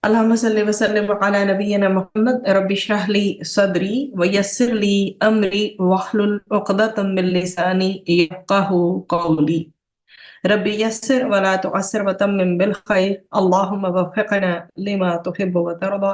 اللهم صل وسلم على نبينا محمد رب اشرح لي صدري ويسر لي امري واحلل عقدة من لساني يفقهوا قولي رب يسر ولا تعسر وتمم بالخير اللهم وفقنا لما تحب وترضى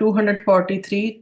243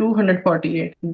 248,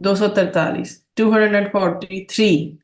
243 243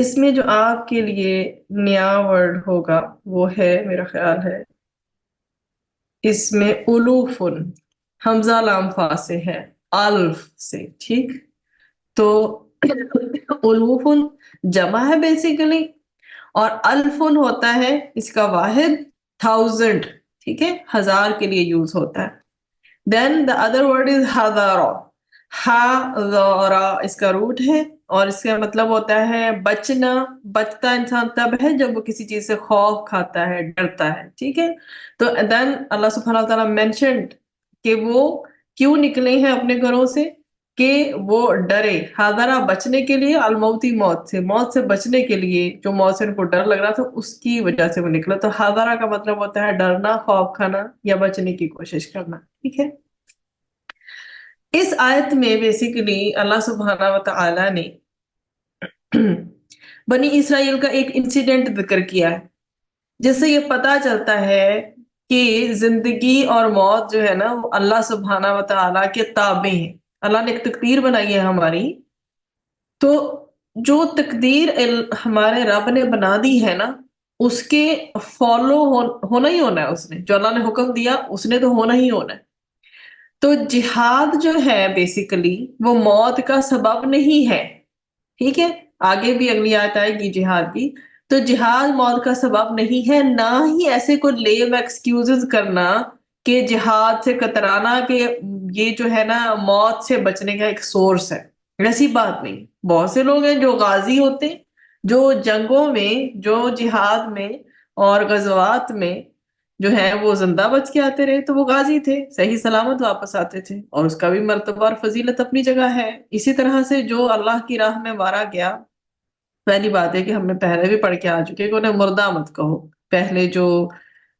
اس میں جو آپ کے لیے نیا ورڈ ہوگا وہ ہے، میرا خیال ہے اس میں الوفن، حمزہ لام فا سے ہے، الف سے، ٹھیک؟ تو الوفن جمع ہے بیسیکلی، اور الفن ہوتا ہے اس کا واحد 1000، ٹھیک ہے، 1000 کے لیے یوز ہوتا ہے. دین دا ادر ورڈ از حذارا. حذارا اس کا روٹ ہے، اور اس کا مطلب ہوتا ہے بچنا. بچتا انسان تب ہے جب وہ کسی چیز سے خوف کھاتا ہے، ڈرتا ہے، ٹھیک ہے. تو دین اللہ سبحانہ تعالیٰ مینشنڈ کہ وہ کیوں نکلے ہیں اپنے گھروں سے، کہ وہ ڈرے. حاضرہ بچنے کے لیے، الموتی موت سے، موت سے بچنے کے لیے، جو موت سے ان کو ڈر لگ رہا تھا اس کی وجہ سے وہ نکلا. تو حاضرہ کا مطلب ہوتا ہے ڈرنا، خوف کھانا یا بچنے کی کوشش کرنا، ٹھیک ہے. اس آیت میں بیسیکلی اللہ سبحانہ و تعالی نے بنی اسرائیل کا ایک انسیڈنٹ ذکر کیا ہے، جس سے یہ پتا چلتا ہے کہ زندگی اور موت جو ہے نا وہ اللہ سبحانہ و تعالیٰ کے تابع ہیں. اللہ نے ایک تقدیر بنائی ہے ہماری، تو جو تقدیر ہمارے رب نے بنا دی ہے نا، اس کے فالو ہونا ہی ہونا ہے. اس نے جو اللہ نے حکم دیا اس نے تو ہونا ہی ہونا ہے. تو جہاد جو ہے بیسیکلی وہ موت کا سبب نہیں ہے، ٹھیک ہے. آگے بھی اگلی آیت آئے گی جہاد کی. تو جہاد موت کا سبب نہیں ہے، نہ ہی ایسے کوئی لیم ایکسکیوزز کرنا کہ جہاد سے کترانا کہ یہ جو ہے نا موت سے بچنے کا ایک سورس ہے. ایسی بات نہیں. بہت سے لوگ ہیں جو غازی ہوتے ہیں، جو جنگوں میں، جو جہاد میں اور غزوات میں جو ہے وہ زندہ بچ کے آتے رہے، تو وہ غازی تھے، صحیح سلامت واپس آتے تھے، اور اس کا بھی مرتبہ اور فضیلت اپنی جگہ ہے. اسی طرح سے جو اللہ کی راہ میں مارا گیا، پہلی بات ہے کہ ہم نے پہلے بھی پڑھ کے آ چکے کہ انہیں مردہ مت کہو. پہلے جو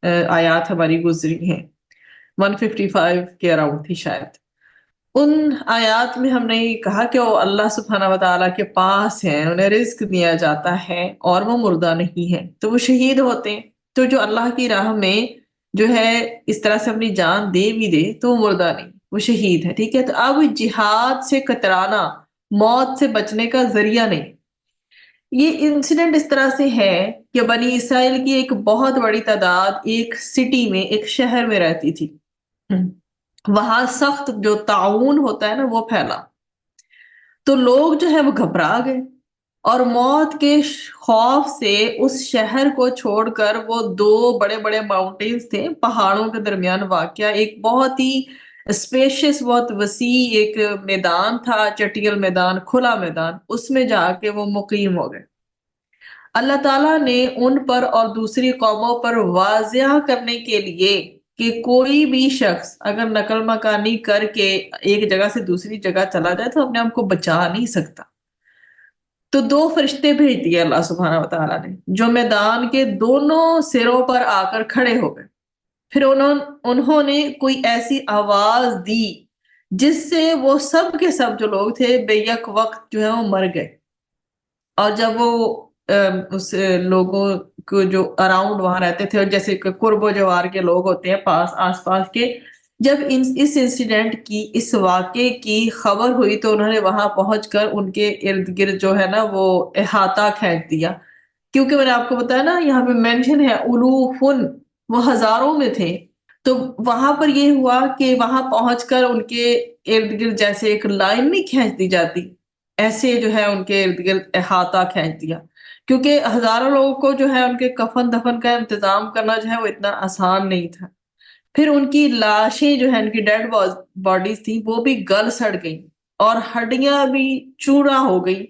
آیات ہماری گزری ہیں 155 کے اراؤنڈ تھی شاید، ان آیات میں ہم نے یہ کہا کہ وہ اللہ سبحانہ و تعالیٰ کے پاس ہیں، انہیں رزق دیا جاتا ہے اور وہ مردہ نہیں ہے، تو وہ شہید ہوتے ہیں. تو جو اللہ کی راہ میں جو ہے اس طرح سے اپنی جان دے بھی دے تو وہ مردہ نہیں، وہ شہید ہے، ٹھیک ہے. تو اب جہاد سے کترانا موت سے بچنے کا ذریعہ نہیں. یہ انسیڈنٹ اس طرح سے ہے کہ بنی اسرائیل کی ایک بہت بڑی تعداد ایک سٹی میں، ایک شہر میں رہتی تھی. وہاں سخت جو طاعون ہوتا ہے نا وہ پھیلا، تو لوگ جو ہے وہ گھبرا گئے، اور موت کے خوف سے اس شہر کو چھوڑ کر وہ 2 بڑے بڑے ماؤنٹینز تھے، پہاڑوں کے درمیان واقع ایک بہت ہی اسپیشیس، بہت وسیع ایک میدان تھا، چٹیل میدان، کھلا میدان، اس میں جا کے وہ مقیم ہو گئے. اللہ تعالیٰ نے ان پر اور دوسری قوموں پر واضح کرنے کے لیے کہ کوئی بھی شخص اگر نقل مکانی کر کے ایک جگہ سے دوسری جگہ چلا جائے تو اپنے آپ کو بچا نہیں سکتا، تو 2 فرشتے بھیج دیے اللہ سبحانہ و تعالیٰ نے، جو میدان کے دونوں سروں پر آ کر کھڑے ہو گئے. پھر انہوں نے کوئی ایسی آواز دی جس سے وہ سب کے سب جو لوگ تھے بے یک وقت جو ہے وہ مر گئے. اور جب وہ اس لوگوں کو جو اراؤنڈ وہاں رہتے تھے، اور جیسے قرب و جوار کے لوگ ہوتے ہیں پاس آس پاس کے، جب اس انسیڈنٹ کی، اس واقعے کی خبر ہوئی تو انہوں نے وہاں پہنچ کر ان کے ارد گرد جو ہے نا وہ احاطہ کھینچ دیا. کیونکہ میں نے آپ کو بتایا نا یہاں پہ مینشن ہے الوفن، وہ ہزاروں میں تھے. تو وہاں پر یہ ہوا کہ وہاں پہنچ کر ان کے ارد گرد جیسے ایک لائن نہیں کھینچ دی جاتی، ایسے جو ہے ان کے ارد گرد احاطہ کھینچ دیا. کیونکہ ہزاروں لوگوں کو جو ہے ان کے کفن دفن کا انتظام کرنا جو ہے وہ اتنا آسان نہیں تھا. پھر ان کی لاشیں جو ہیں، ان کی ڈیڈ باڈیز تھیں، وہ بھی گل سڑ گئی اور ہڈیاں بھی چورا ہو گئی.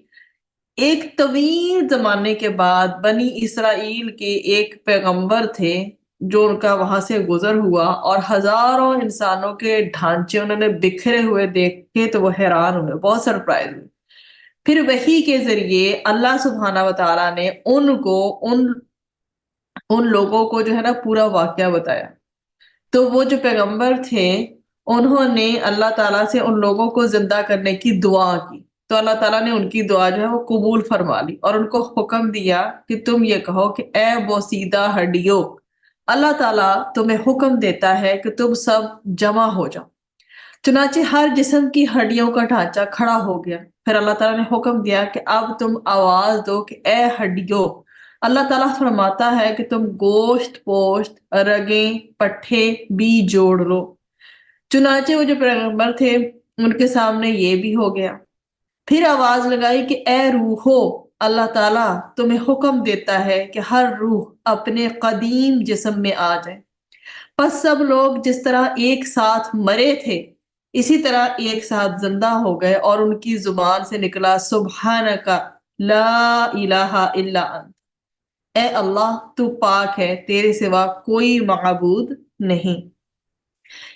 ایک طویل زمانے کے بعد بنی اسرائیل کے ایک پیغمبر تھے جو ان کا وہاں سے گزر ہوا، اور ہزاروں انسانوں کے ڈھانچے انہوں نے بکھرے ہوئے دیکھے تو وہ حیران ہوئے، بہت سرپرائز ہوئے. پھر وحی کے ذریعے اللہ سبحانہ و تعالیٰ نے ان لوگوں کو جو ہے نا پورا واقعہ بتایا. تو وہ جو پیغمبر تھے انہوں نے اللہ تعالیٰ سے ان لوگوں کو زندہ کرنے کی دعا کی، تو اللہ تعالیٰ نے ان کی دعا جو ہے وہ قبول فرما لی، اور ان کو حکم دیا کہ تم یہ کہو کہ اے بوسیدہ ہڈیو، اللہ تعالیٰ تمہیں حکم دیتا ہے کہ تم سب جمع ہو جاؤ. چنانچہ ہر جسم کی ہڈیوں کا ڈھانچہ کھڑا ہو گیا، پھر اللہ تعالیٰ نے حکم دیا کہ اب تم آواز دو کہ اے ہڈیو. اللہ تعالیٰ فرماتا ہے کہ تم گوشت پوشت رگیں پٹھے بھی جوڑ لو. چنانچہ وہ جو پیغمبر تھے ان کے سامنے یہ بھی ہو گیا. پھر آواز لگائی کہ اے روحو، اللہ تعالیٰ تمہیں حکم دیتا ہے کہ ہر روح اپنے قدیم جسم میں آ جائے. پس سب لوگ جس طرح ایک ساتھ مرے تھے اسی طرح ایک ساتھ زندہ ہو گئے، اور ان کی زبان سے نکلا سبحانک لا الہ الا انت، اے اللہ تو پاک ہے، تیرے سوا کوئی معبود نہیں.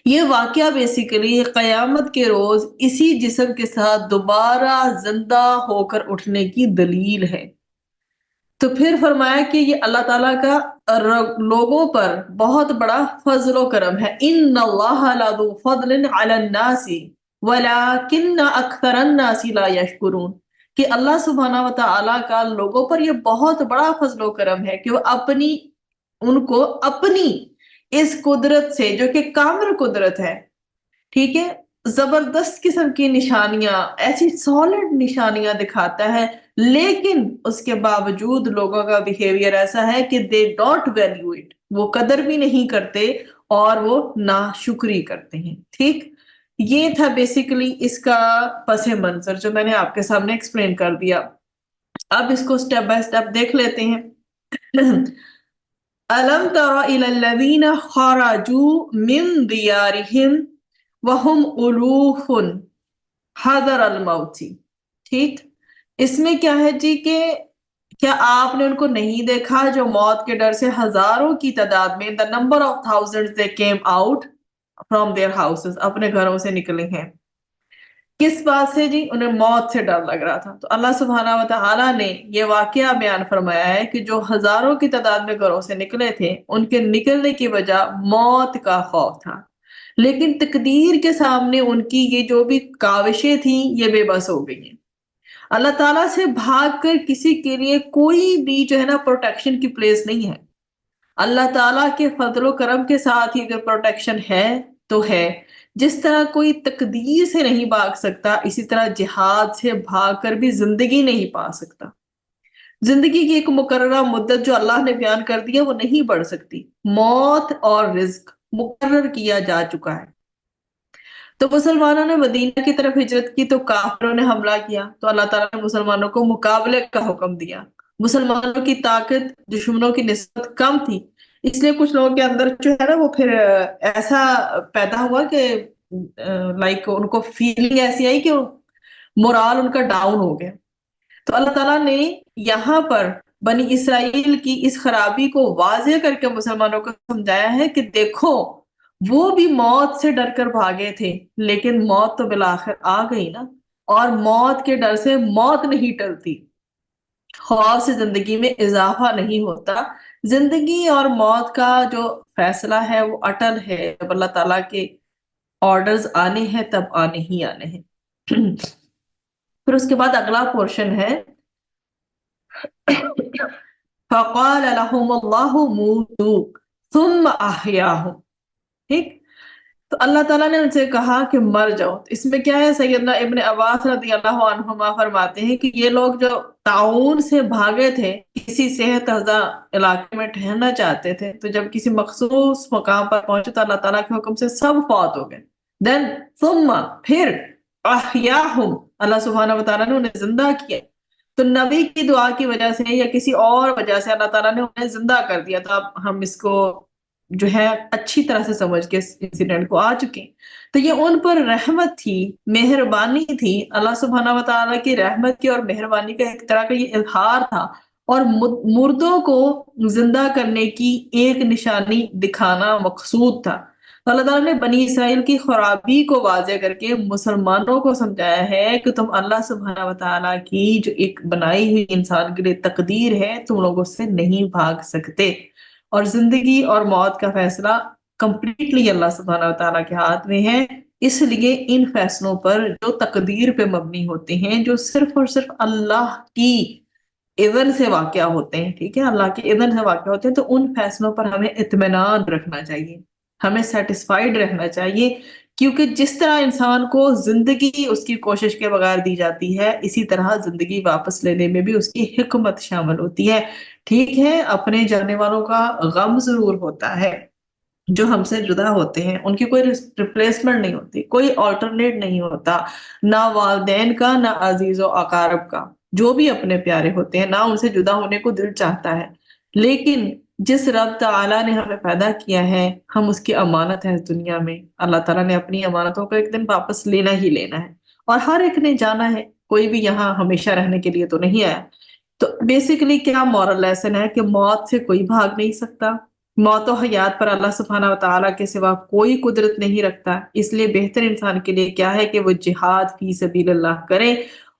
یہ واقعہ بیسیکلی قیامت کے روز اسی جسم کے ساتھ دوبارہ زندہ ہو کر اٹھنے کی دلیل ہے. تو پھر فرمایا کہ یہ اللہ تعالیٰ کا لوگوں پر بہت بڑا فضل و کرم ہے. ان اللہ لذو فضل علی الناس ولکن اکثر الناس لا یشکرون، کہ اللہ سبحانہ و تعالیٰ کا لوگوں پر یہ بہت بڑا فضل و کرم ہے کہ وہ ان کو اپنی اس قدرت سے، جو کہ کامل قدرت ہے، ٹھیک ہے، زبردست قسم کی نشانیاں، ایسی سالڈ نشانیاں دکھاتا ہے، لیکن اس کے باوجود لوگوں کا بیہیویئر ایسا ہے کہ دے ڈونٹ ویلیو اٹ، وہ قدر بھی نہیں کرتے اور وہ ناشکری کرتے ہیں. ٹھیک، یہ تھا بیسیکلی اس کا پس منظر جو میں نے آپ کے سامنے ایکسپلین کر دیا. اب اس کو سٹیپ بائی سٹیپ دیکھ لیتے ہیں. أَلَمْ تَرَ إِلَى الَّذِينَ خَرَجُوا مِنْ دِيَارِهِمْ وَهُمْ أُلُوفٌ حَذَرَ الْمَوْتِ. ٹھیک، اس میں کیا ہے جی کہ کیا آپ نے ان کو نہیں دیکھا جو موت کے ڈر سے ہزاروں کی تعداد میں the number of thousands they came out from their houses، اپنے گھروں سے نکلے ہیں. کس بات سے جی؟ انہیں موت سے ڈر لگ رہا تھا. تو اللہ سبحانہ و تعالیٰ نے یہ واقعہ بیان فرمایا ہے کہ جو ہزاروں کی تعداد میں گھروں سے نکلے تھے ان کے نکلنے کی وجہ موت کا خوف تھا، لیکن تقدیر کے سامنے ان کی یہ جو بھی کاوشیں تھیں یہ بے بس ہو گئی ہیں. اللہ تعالیٰ سے بھاگ کر کسی کے لیے کوئی بھی جو ہے نا پروٹیکشن کی پلیس نہیں ہے. اللہ تعالیٰ کے فضل و کرم کے ساتھ ہی اگر پروٹیکشن ہے تو ہے. جس طرح کوئی تقدیر سے نہیں بھاگ سکتا، اسی طرح جہاد سے بھاگ کر بھی زندگی نہیں پا سکتا. زندگی کی ایک مقررہ مدت جو اللہ نے بیان کر دی ہے وہ نہیں بڑھ سکتی. موت اور رزق مقرر کیا جا چکا ہے. تو مسلمانوں نے مدینہ کی طرف ہجرت کی تو کافروں نے حملہ کیا، تو اللہ تعالیٰ نے مسلمانوں کو مقابلے کا حکم دیا. مسلمانوں کی طاقت دشمنوں کی نسبت کم تھی، اس لیے کچھ لوگوں کے اندر جو ہے نا وہ پھر ایسا پیدا ہوا کہ لائک ان کو فیلنگ ایسی آئی کہ مورال ان کا ڈاؤن ہو گیا. تو اللہ تعالیٰ نے یہاں پر بنی اسرائیل کی اس خرابی کو واضح کر کے مسلمانوں کو سمجھایا ہے کہ دیکھو وہ بھی موت سے ڈر کر بھاگے تھے، لیکن موت تو بالآخر آ گئی نا، اور موت کے ڈر سے موت نہیں ٹلتی، خوف سے زندگی میں اضافہ نہیں ہوتا. زندگی اور موت کا جو فیصلہ ہے وہ اٹل ہے. جب اللہ تعالیٰ کے آرڈرز آنے ہیں تب آنے ہی آنے ہیں. پھر اس کے بعد اگلا پورشن ہے فَقَالَ لَهُمُ اللَّهُ مُوتُوا ثُمَّ أَحْيَاهُمْ. ٹھیک، تو اللہ تعالیٰ نے ان سے کہا کہ مر جاؤ. اس میں کیا ہے، سیدنا ابن عباس رضی اللہ عنہما فرماتے ہیں کہ یہ لوگ جو طاعون سے بھاگے تھے کسی صحت افزا علاقے میں ٹھہرنا چاہتے تھے، تو جب کسی مخصوص مقام پر پہنچے تو اللہ تعالیٰ کے حکم سے سب فوت ہو گئے. دین ثم پھر احیاہم، اللہ سبحانہ و تعالیٰ نے انہیں زندہ کیا. تو نبی کی دعا کی وجہ سے یا کسی اور وجہ سے اللہ تعالیٰ نے انہیں زندہ کر دیا. تو اب ہم اس کو جو ہے اچھی طرح سے سمجھ کے اس انسیڈنٹ کو آ چکے ہیں. تو یہ ان پر رحمت تھی، مہربانی تھی. اللہ سبحانہ و تعالیٰ کی رحمت کی اور مہربانی کا ایک طرح کا یہ اظہار تھا، اور مردوں کو زندہ کرنے کی ایک نشانی دکھانا مقصود تھا. تو اللہ تعالیٰ نے بنی اسرائیل کی خرابی کو واضح کر کے مسلمانوں کو سمجھایا ہے کہ تم اللہ سبحانہ و تعالیٰ کی جو ایک بنائی ہوئی انسان کے لیے تقدیر ہے تم لوگ اس سے نہیں بھاگ سکتے، اور زندگی اور موت کا فیصلہ کمپلیٹلی اللہ سبحانہ و تعالیٰ کے ہاتھ میں ہے. اس لیے ان فیصلوں پر جو تقدیر پہ مبنی ہوتے ہیں، جو صرف اور صرف اللہ کی اذن سے واقع ہوتے ہیں، ٹھیک ہے، اللہ کے اذن سے واقع ہوتے ہیں، تو ان فیصلوں پر ہمیں اطمینان رکھنا چاہیے، ہمیں سیٹسفائیڈ رہنا چاہیے کیونکہ جس طرح انسان کو زندگی اس کی کوشش کے بغیر دی جاتی ہے، اسی طرح زندگی واپس لینے میں بھی اس کی حکمت شامل ہوتی ہے۔ ٹھیک ہے، اپنے جانے والوں کا غم ضرور ہوتا ہے، جو ہم سے جدا ہوتے ہیں ان کی کوئی ریپلیسمنٹ نہیں ہوتی، کوئی آلٹرنیٹ نہیں ہوتا، نہ والدین کا نہ عزیز و اقارب کا، جو بھی اپنے پیارے ہوتے ہیں نہ ان سے جدا ہونے کو دل چاہتا ہے۔ لیکن جس رب تعالیٰ نے ہمیں پیدا کیا ہے، ہم اس کی امانت ہے اس دنیا میں، اللہ تعالیٰ نے اپنی امانتوں کو ایک دن واپس لینا ہی لینا ہے، اور ہر ایک نے جانا ہے، کوئی بھی یہاں ہمیشہ رہنے کے لیے تو نہیں آیا۔ تو بیسیکلی کیا مورل لیسن ہے کہ موت سے کوئی بھاگ نہیں سکتا، موت و حیات پر اللہ سبحانہ و تعالیٰ کے سوا کوئی قدرت نہیں رکھتا، اس لیے بہتر انسان کے لیے کیا ہے کہ وہ جہاد فی سبیل اللہ کرے،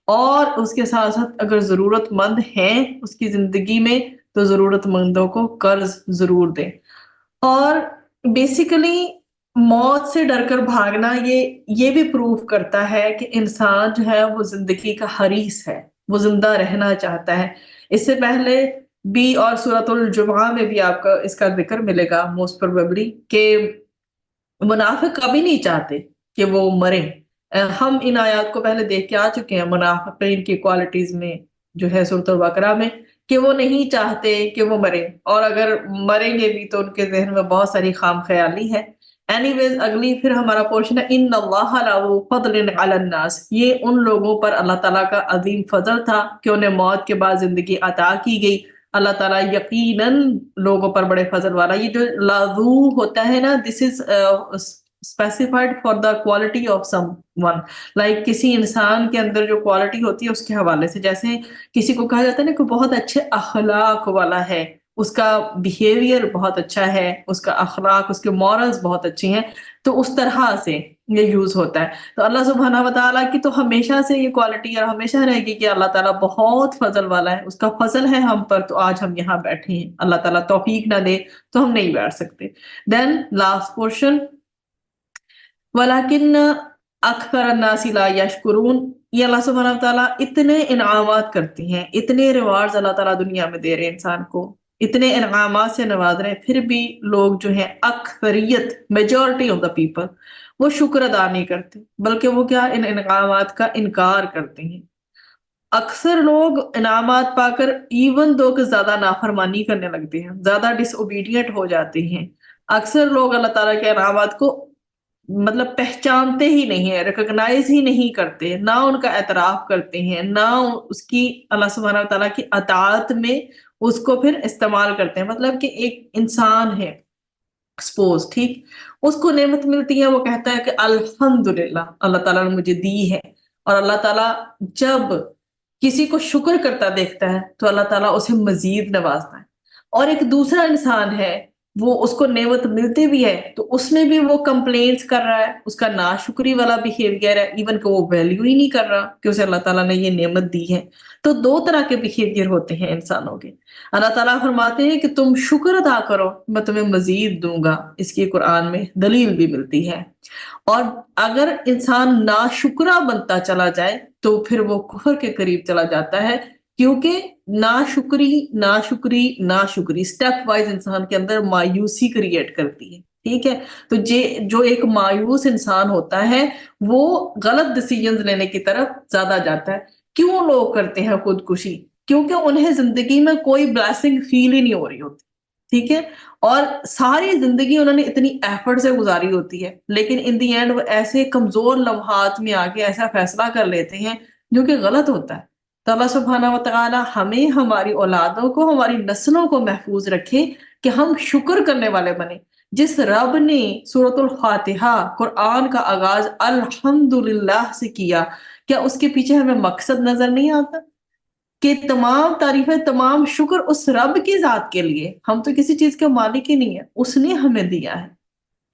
اور اس کے ساتھ ساتھ اگر ضرورت مند ہیں اس کی زندگی میں تو ضرورت مندوں کو قرض ضرور دیں۔ اور بیسیکلی موت سے ڈر کر بھاگنا یہ بھی پروف کرتا ہے کہ انسان جو ہے وہ زندگی کا حریص ہے، وہ زندہ رہنا چاہتا ہے۔ اس سے پہلے بھی اور سورۃ الجمعہ میں بھی آپ کا اس کا ذکر ملے گا موسٹ پروبیبلی کہ منافق کبھی نہیں چاہتے کہ وہ مریں۔ ہم ان آیات کو پہلے دیکھ کے آ چکے ہیں منافقین کی کوالٹیز میں، جو ہے سورۃ البقرہ میں، کہ وہ نہیں چاہتے کہ وہ مریں، اور اگر مریں گے بھی تو ان کے ذہن میں بہت ساری خام خیالی ہے۔ اینی ویز اگلی پھر ہمارا پورشن ہے ان اللہ لذو فضل علی الناس، یہ ان لوگوں پر اللہ تعالیٰ کا عظیم فضل تھا کہ انہیں موت کے بعد زندگی عطا کی گئی۔ اللہ تعالیٰ یقیناً لوگوں پر بڑے فضل والا۔ یہ جو لذو ہوتا ہے نا، this is specified for the quality of someone, like کسی انسان کے اندر جو کوالٹی ہوتی ہے اس کے حوالے سے، جیسے کسی کو کہا جاتا ہے نا کہ بہت اچھے اخلاق والا ہے، اس کا بیہیویئر بہت اچھا ہے، اس کا اخلاق، اس کے مورلز بہت اچھی ہیں، تو اس طرح سے یہ یوز ہوتا ہے۔ تو اللہ سبحانہ و تعالیٰ کی تو ہمیشہ سے یہ کوالٹی اور ہمیشہ رہے گی کہ اللہ تعالیٰ بہت فضل والا ہے، اس کا فضل ہے ہم پر، تو آج ہم یہاں بیٹھے ہیں۔ اللہ تعالیٰ توفیق نہ دے تو ہم نہیں بیٹھ سکتے۔ دین لاسٹ پورشن، وَلَكِنَّ أَكْثَرَ النَّاسِ لَا يَشْكُرُونَ، یہ اللہ سبحانہ و تعالیٰ اتنے انعامات کرتے ہیں، اتنے ریوارڈز اللہ تعالیٰ دنیا میں دے رہے ہیں انسان کو، اتنے انعامات سے نواز رہے ہیں، پھر بھی لوگ جو ہیں اکثریت، میجورٹی آف دا پیپل، وہ شکر ادا نہیں کرتے، بلکہ وہ کیا ان انعامات کا انکار کرتے ہیں۔ اکثر لوگ انعامات پا کر ایون دو کہ زیادہ نافرمانی کرنے لگتے ہیں، زیادہ ڈس اوبیڈینٹ ہو جاتے ہیں۔ اکثر لوگ اللہ تعالیٰ کے انعامات کو مطلب پہچانتے ہی نہیں ہیں، ریکگنائز ہی نہیں کرتے، نہ ان کا اعتراف کرتے ہیں، نہ اس کی اللہ سبحانہ و تعالیٰ کی اطاعت میں اس کو پھر استعمال کرتے ہیں۔ مطلب کہ ایک انسان ہے سپوز، ٹھیک، اس کو نعمت ملتی ہے، وہ کہتا ہے کہ الحمدللہ اللہ تعالیٰ نے مجھے دی ہے، اور اللہ تعالیٰ جب کسی کو شکر کرتا دیکھتا ہے تو اللہ تعالیٰ اسے مزید نوازتا ہے۔ اور ایک دوسرا انسان ہے، وہ اس کو نعمت ملتی بھی ہے تو اس میں بھی وہ کمپلینٹس کر رہا ہے، اس کا ناشکری والا بیہیویئر ہے، ایون کہ وہ ویلیو ہی نہیں کر رہا کہ اسے اللہ تعالیٰ نے یہ نعمت دی ہے۔ تو دو طرح کے بیہیویئر ہوتے ہیں انسانوں کے۔ اللہ تعالیٰ فرماتے ہیں کہ تم شکر ادا کرو، میں تمہیں مزید دوں گا، اس کی قرآن میں دلیل بھی ملتی ہے۔ اور اگر انسان ناشکرا بنتا چلا جائے تو پھر وہ کفر کے قریب چلا جاتا ہے، کیونکہ ناشکری سٹیپ وائز انسان کے اندر مایوسی کریٹ کرتی ہے۔ ٹھیک ہے، تو جو ایک مایوس انسان ہوتا ہے وہ غلط ڈیسیژنز لینے کی طرف زیادہ جاتا ہے۔ کیوں لوگ کرتے ہیں خودکشی؟ کیونکہ انہیں زندگی میں کوئی بلیسنگ فیل ہی نہیں ہو رہی ہوتی، ٹھیک ہے، اور ساری زندگی انہوں نے اتنی ایفرٹ سے گزاری ہوتی ہے، لیکن ان دی اینڈ وہ ایسے کمزور لمحات میں آ کے ایسا فیصلہ کر لیتے ہیں جو کہ غلط ہوتا ہے۔ تو اللہ سبحانہ و تعالیٰ ہمیں، ہماری اولادوں کو، ہماری نسلوں کو محفوظ رکھے کہ ہم شکر کرنے والے بنیں۔ جس رب نے سورۃ الفاتحہ قرآن کا آغاز الحمدللہ سے کیا، کیا اس کے پیچھے ہمیں مقصد نظر نہیں آتا کہ تمام تعریفیں، تمام شکر اس رب کی ذات کے لیے، ہم تو کسی چیز کے مالک ہی نہیں ہے، اس نے ہمیں دیا ہے۔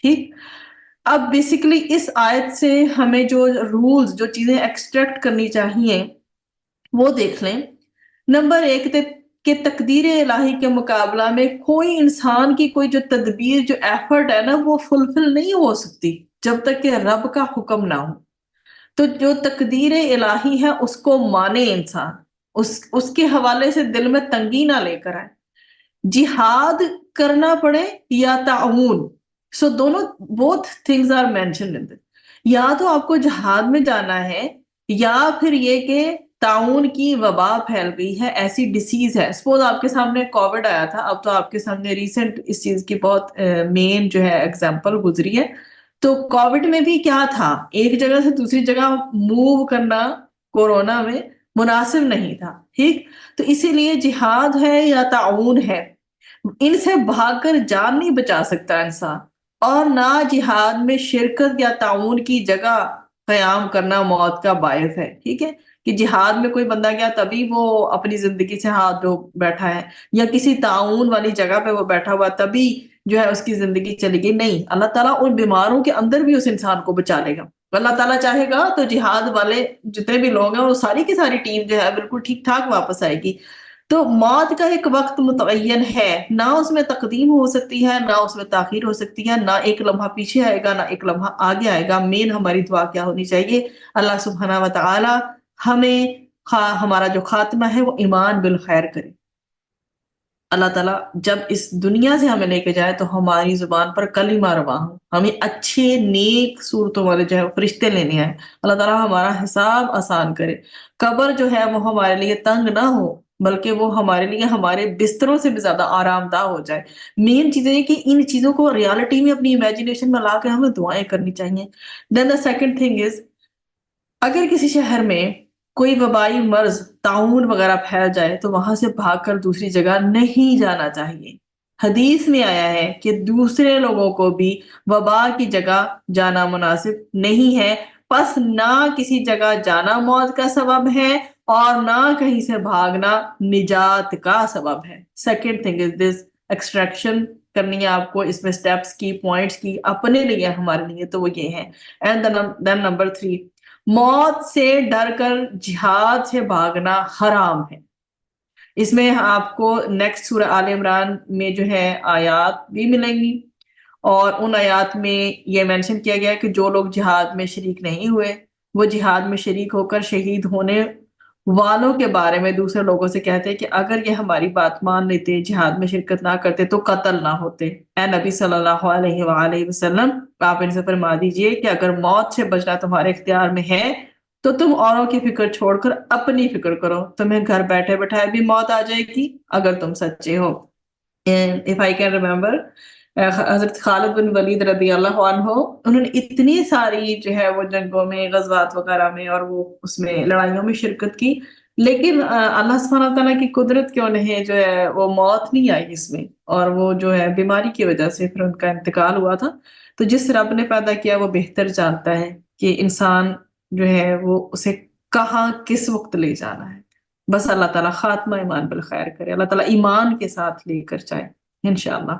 ٹھیک، اب بیسیکلی اس آیت سے ہمیں جو رولز، جو چیزیں ایکسٹریکٹ کرنی چاہیے وہ دیکھ لیں۔ نمبر ایک کہ تقدیر الہی کے مقابلہ میں کوئی انسان کی کوئی جو تدبیر، جو ایفرٹ ہے نا، وہ فلفل نہیں ہو سکتی جب تک کہ رب کا حکم نہ ہو۔ تو جو تقدیر الہی ہے اس کو مانے انسان، اس کے حوالے سے دل میں تنگی نہ لے کر آئے۔ جہاد کرنا پڑے یا تعاون، سو دونوں both things are mentioned in this. یا تو آپ کو جہاد میں جانا ہے، یا پھر یہ کہ تعاون کی وبا پھیل گئی ہے، ایسی ڈیسیز ہے. سپوز آپ کے سامنے کووڈ آیا تھا، اب تو آپ کے سامنے ریسنٹ اس چیز کی بہت مین جو ہے ایگزامپل گزری ہے. تو کووڈ میں بھی کیا تھا، ایک جگہ سے دوسری جگہ موو کرنا کورونا میں مناسب نہیں تھا. ٹھیک، تو اسی لیے جہاد ہے یا تعاون ہے، ان سے بھاگ کر جان نہیں بچا سکتا انسان، اور نہ جہاد میں شرکت یا تعاون کی جگہ قیام کرنا موت کا باعث ہے. ٹھیک ہے، کہ جہاد میں کوئی بندہ گیا تبھی وہ اپنی زندگی سے ہاتھ دھو بیٹھا ہے، یا کسی تعاون والی جگہ پہ وہ بیٹھا ہوا تبھی جو ہے اس کی زندگی چلی گئی. نہیں، اللہ تعالیٰ ان بیماروں کے اندر بھی اس انسان کو بچا لے گا. اللہ تعالیٰ چاہے گا تو جہاد والے جتنے بھی لوگ ہیں وہ ساری کی ساری ٹیم جو ہے بالکل ٹھیک ٹھاک واپس آئے گی. تو موت کا ایک وقت متعین ہے، نہ اس میں تقدیم ہو سکتی ہے نہ اس میں تاخیر ہو سکتی ہے، نہ ایک لمحہ پیچھے آئے گا نہ ایک لمحہ آگے آئے گا. مین ہماری دعا کیا ہونی چاہیے؟ اللہ سبحانہ و تعالی ہمیں ہمارا جو خاتمہ ہے وہ ایمان بالخیر کرے. اللہ تعالیٰ جب اس دنیا سے ہمیں لے کے جائے تو ہماری زبان پر کلمہ رواں ہو، ہمیں اچھے نیک صورتوں والے جو ہے فرشتے لینے آئے. اللہ تعالیٰ ہمارا حساب آسان کرے. قبر جو ہے وہ ہمارے لیے تنگ نہ ہو، بلکہ وہ ہمارے لیے ہمارے بستروں سے بھی زیادہ آرام دہ ہو جائے. مین چیز یہ کہ ان چیزوں کو ریالٹی میں اپنی امیجنیشن میں لا کے ہمیں دعائیں کرنی چاہیے. دین دا سیکنڈ تھنگ از، اگر کسی شہر میں کوئی وبائی مرض طاعون وغیرہ پھیل جائے تو وہاں سے بھاگ کر دوسری جگہ نہیں جانا چاہیے. حدیث میں آیا ہے کہ دوسرے لوگوں کو بھی وبا کی جگہ جانا مناسب نہیں ہے، پس نہ کسی جگہ جانا موت کا سبب ہے اور نہ کہیں سے بھاگنا نجات کا سبب ہے. Second thing is this, extraction کرنی ہے آپ کو اس میں سٹیپس کی، پوائنٹس کی اپنے لیے ہمارے لیے، تو وہ یہ ہے. اینڈ دین نمبر 3، موت سے ڈر کر جہاد سے بھاگنا حرام ہے. اس میں آپ کو نیکسٹ سورہ آل عمران میں جو ہے آیات بھی ملیں گی، اور ان آیات میں یہ مینشن کیا گیا ہے کہ جو لوگ جہاد میں شریک نہیں ہوئے وہ جہاد میں شریک ہو کر شہید ہونے والوں کے بارے میں دوسرے لوگوں سے کہتے ہیں کہ اگر یہ ہماری بات مان لیتے، جہاد میں شرکت نہ کرتے تو قتل نہ ہوتے. اے نبی صلی اللہ علیہ وآلہ وسلم، آپ ان سے فرما دیجئے کہ اگر موت سے بچنا تمہارے اختیار میں ہے تو تم اوروں کی فکر چھوڑ کر اپنی فکر کرو، تمہیں گھر بیٹھے بیٹھائے بھی موت آ جائے گی اگر تم سچے ہو. if I can remember، حضرت خالد بن ولید رضی اللہ عنہ، انہوں نے اتنی ساری جو ہے وہ جنگوں میں، غزوات وغیرہ میں اور وہ اس میں لڑائیوں میں شرکت کی، لیکن اللہ سبحانہ تعالیٰ کی قدرت کے انہیں جو ہے وہ موت نہیں آئی اس میں، اور وہ جو ہے بیماری کی وجہ سے پھر ان کا انتقال ہوا تھا. تو جس رب نے پیدا کیا وہ بہتر جانتا ہے کہ انسان جو ہے وہ اسے کہاں کس وقت لے جانا ہے. بس اللہ تعالیٰ خاتمہ ایمان بالخیر کرے، اللہ تعالیٰ ایمان کے ساتھ لے کر جائے انشاءاللہ.